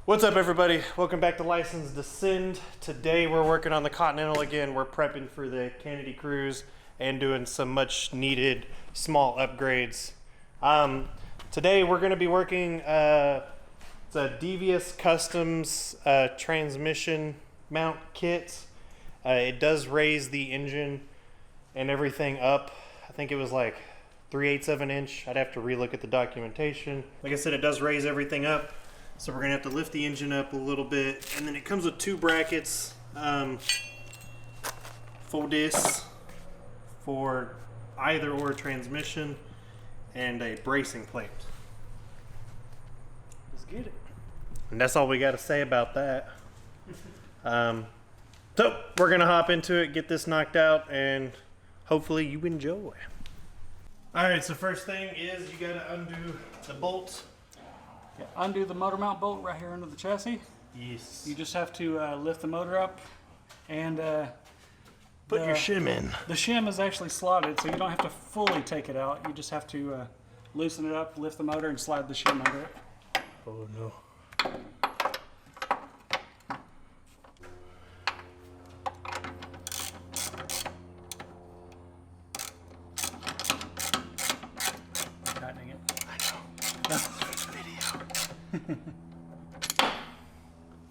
What's up, everybody? Welcome back to License Descend. Today we're working on the Continental again. We're prepping for the Kennedy cruise and doing some much needed small upgrades. Today we're going to be working it's a Devious Customs transmission mount kit. It does raise the engine and everything up. I think it was like 3/8 of an inch. I'd have to relook at the documentation. Like I said, it does raise everything up. So we're gonna have to lift the engine up a little bit, and then it comes with two brackets, full discs for either or transmission, and a bracing plate. Let's get it. And that's all we got to say about that. So we're gonna hop into it, get this knocked out, and hopefully you enjoy. All right. So first thing is you gotta undo the bolts. Yeah, undo the motor mount bolt right here under the chassis. Yes. You just have to lift the motor up and put your shim in. The shim is actually slotted, so you don't have to fully take it out. You just have to loosen it up, lift the motor, and slide the shim under it. Oh no. Tightening it. I know.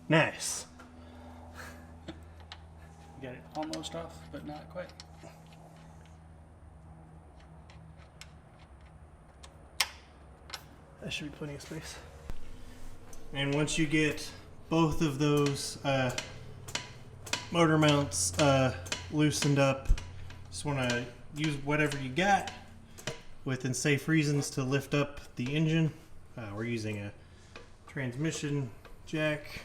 Nice. Get it almost off, but not quite. That should be plenty of space. And once you get both of those motor mounts loosened up, just want to use whatever you got within safe reasons to lift up the engine. We're using a transmission jack.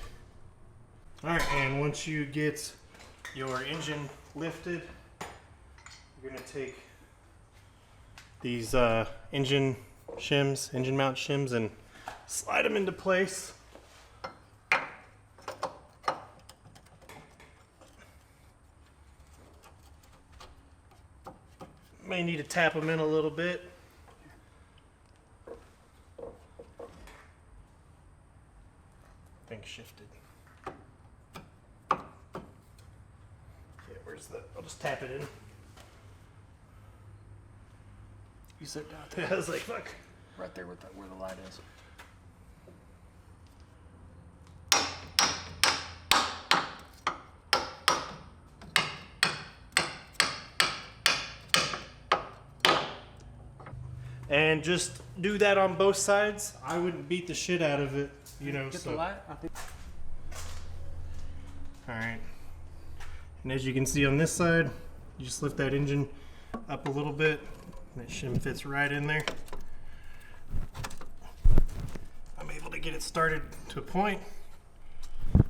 All right, and once you get your engine lifted, you're gonna take these engine mount shims, and slide them into place. May need to tap them in a little bit. Thing shifted. Yeah, where's the? I'll just tap it in. You sit down there. I was like, fuck. Right there with where the light is. And just do that on both sides. I wouldn't beat the shit out of it, you know. Get the light, I think. All right. And as you can see on this side, you just lift that engine up a little bit. That shim fits right in there. I'm able to get it started to a point,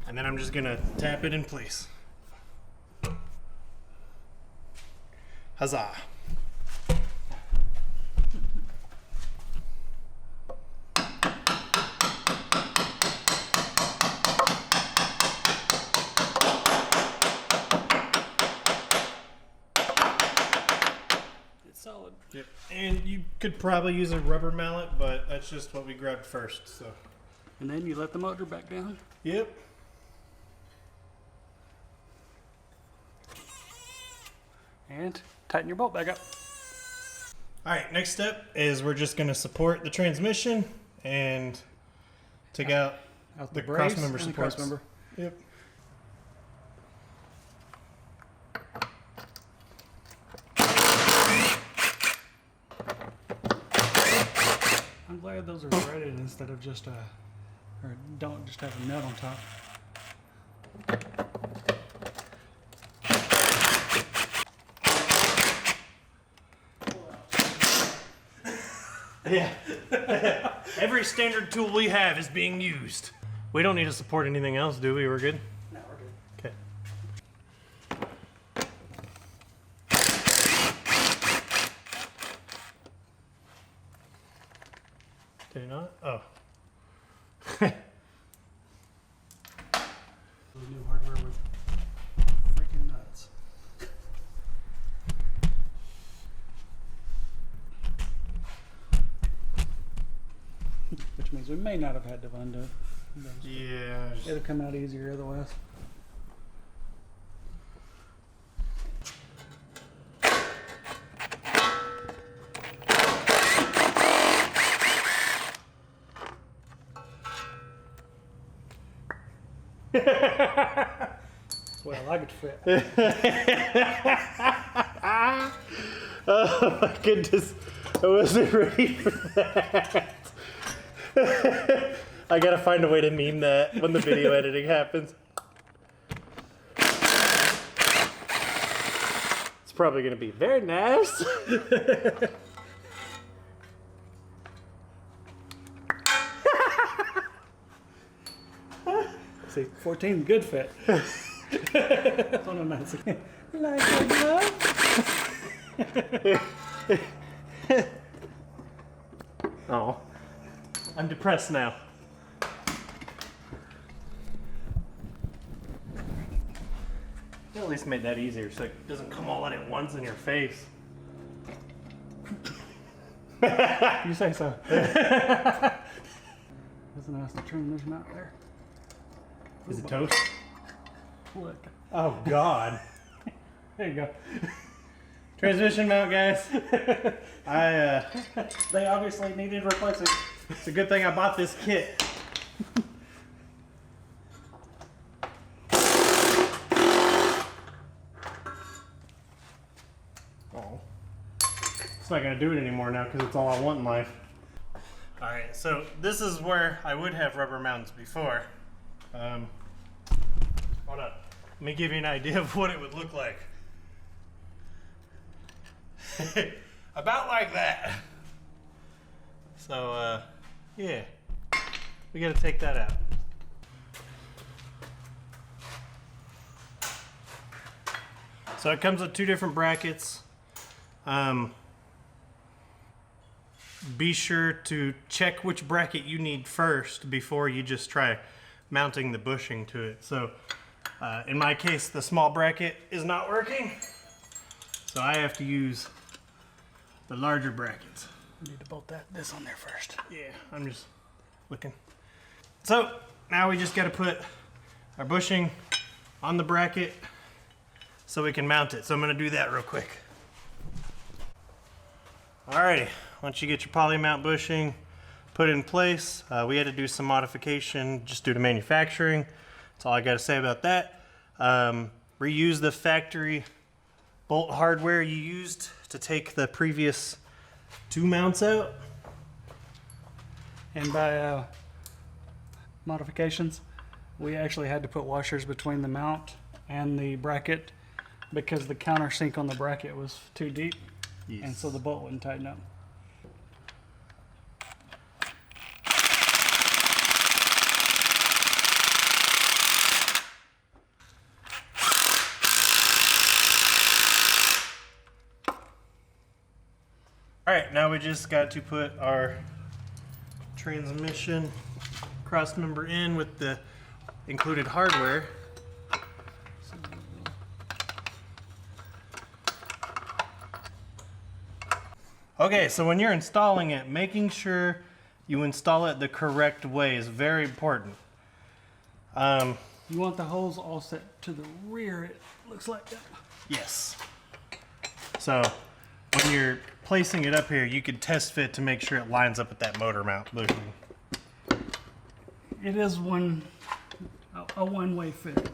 and then I'm just gonna tap it in place. Huzzah. Solid. Yep. And you could probably use a rubber mallet, but that's just what we grabbed first. So. And then you let the motor back down. Yep. And tighten your bolt back up. All right, next step is we're just going to support the transmission and take out the crossmember supports. Crossmember. Yep. I'm glad those are threaded instead of just or don't just have a nut on top. Yeah. Every standard tool we have is being used. We don't need to support anything else, do we? We're good? No, we're good. Okay. Did it not? Oh. New hardware with freaking nuts. Which means we may not have had to undo. Yeah. It'll come out easier otherwise. Well, I could fit. Oh my goodness, I wasn't ready for that. I gotta find a way to meme that when the video editing happens. It's probably gonna be very nice. See, 14, good fit. On a nice like a glove. Oh, I'm depressed now. You at least made that easier so it doesn't come all at once in your face. You say so. That's nice to trim this mount there. Is it toast? Look. Oh God. There you go. Transmission mount, guys. They obviously needed replacing. It's a good thing I bought this kit. Oh. It's not gonna do it anymore now because it's all I want in life. Alright, so this is where I would have rubber mounts before. Hold up. Let me give you an idea of what it would look like. About like that. So, yeah. We gotta take that out. So it comes with two different brackets. Be sure to check which bracket you need first before you just try mounting the bushing to it. So in my case, the small bracket is not working, so I have to use the larger brackets. You need to bolt this on there first. Yeah, I'm just looking. So now we just got to put our bushing on the bracket so we can mount it. So I'm going to do that real quick. Alrighty, once you get your poly mount bushing put in place, we had to do some modification just due to manufacturing. That's all I got to say about that. Reuse the factory bolt hardware you used to take the previous two mounts out. And by modifications, we actually had to put washers between the mount and the bracket because the countersink on the bracket was too deep. Yes. And so the bolt wouldn't tighten up. Alright, now we just got to put our transmission crossmember in with the included hardware. Okay, so when you're installing it, making sure you install it the correct way is very important. You want the holes all set to the rear, it looks like that. Yes. So when you're placing it up here, you could test fit to make sure it lines up with that motor mount bushing. It is a one-way fit.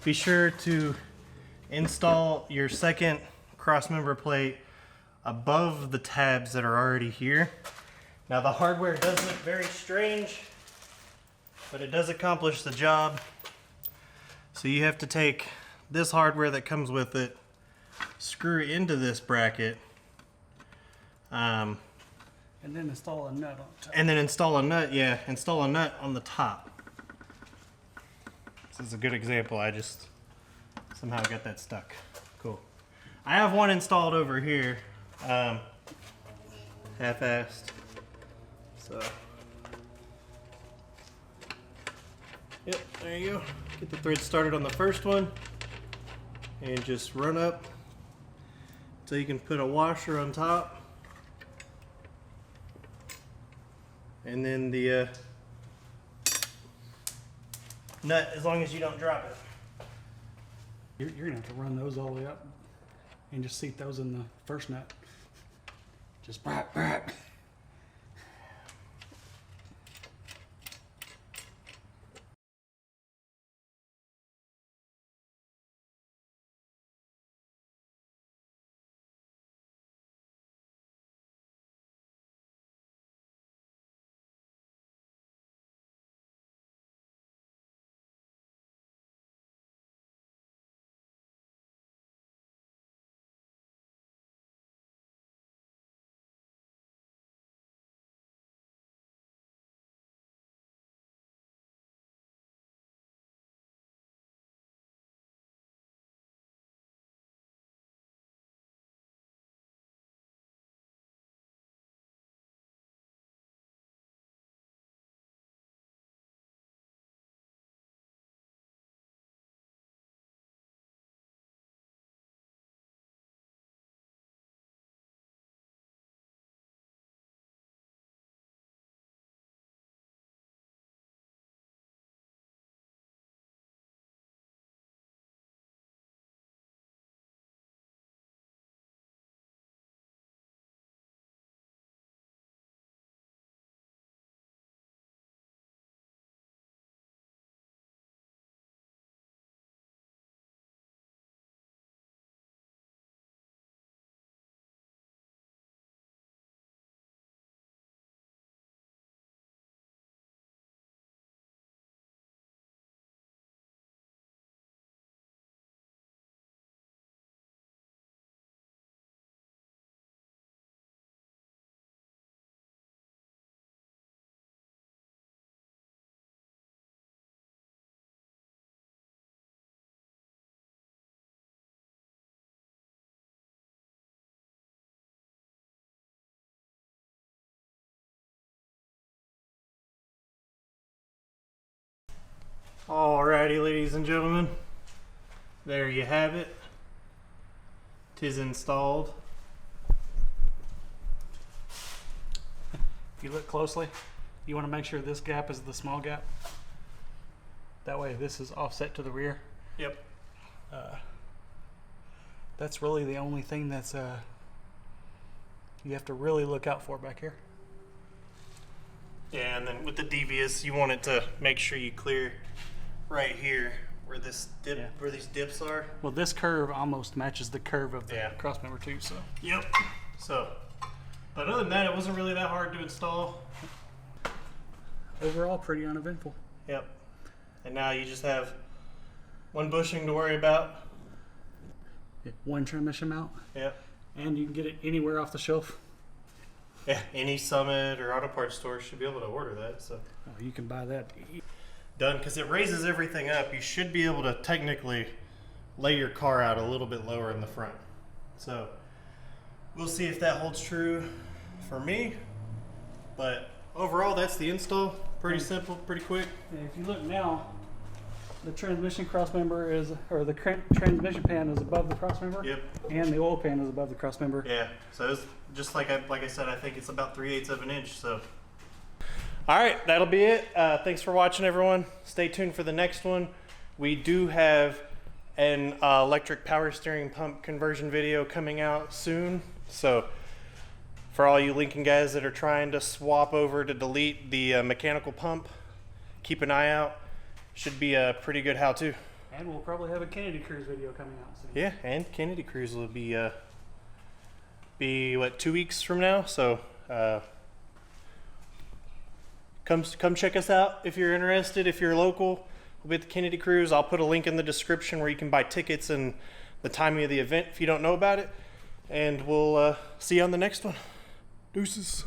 be sure to install your second crossmember plate above the tabs that are already here. Now the hardware does look very strange, but it does accomplish the job. So you have to take this hardware that comes with it, screw it into this bracket, and then install a nut on top. and then install a nut. Yeah, install a nut on the top. This is a good example. I just somehow got that stuck. Cool. I have one installed over here, half-assed. So, yep, there you go. Get the thread started on the first one, and just run up so you can put a washer on top, and then the nut, as long as you don't drop it. You're gonna have to run those all the way up and just seat those in the first nut. Just brap, brap. Alrighty, ladies and gentlemen, there you have it. 'Tis installed. If you look closely, you want to make sure this gap is the small gap. That way this is offset to the rear. Yep. That's really the only thing that's you have to really look out for back here. Yeah, and then with the Devious, you want it to make sure you clear right here where this dip, Yeah. where these dips are. Well, this curve almost matches the curve of the Yeah. crossmember too. So Yep. So, but other than that, it wasn't really that hard to install. overall, pretty uneventful. Yep. And now you just have one bushing to worry about. One transmission mount, Yep. and you can get it anywhere off the shelf. Yeah, any Summit or auto parts store should be able to order that. So Oh, you can buy that. done, because it raises everything up. You should be able to technically lay your car out a little bit lower in the front. So we'll see if that holds true for me. But overall, that's the install. Pretty simple, pretty quick. And if you look now, the transmission crossmember is, or the transmission pan is above the crossmember. Yep. And the oil pan is above the crossmember. Yeah. So it's just like I said, I think it's about 3/8 of an inch. So. All right, that'll be it. Thanks for watching, everyone. Stay tuned for the next one. We do have an electric power steering pump conversion video coming out soon. So for all you Lincoln guys that are trying to swap over to delete the mechanical pump, keep an eye out. Should be a pretty good how-to. And we'll probably have a Kennedy Cruise video coming out soon. Yeah, and Kennedy Cruise will be what, 2 weeks from now. So come check us out if you're interested. If you're local, we'll be at the Kennedy Cruise. I'll put a link in the description where you can buy tickets and the timing of the event if you don't know about it. And we'll see you on the next one. Deuces.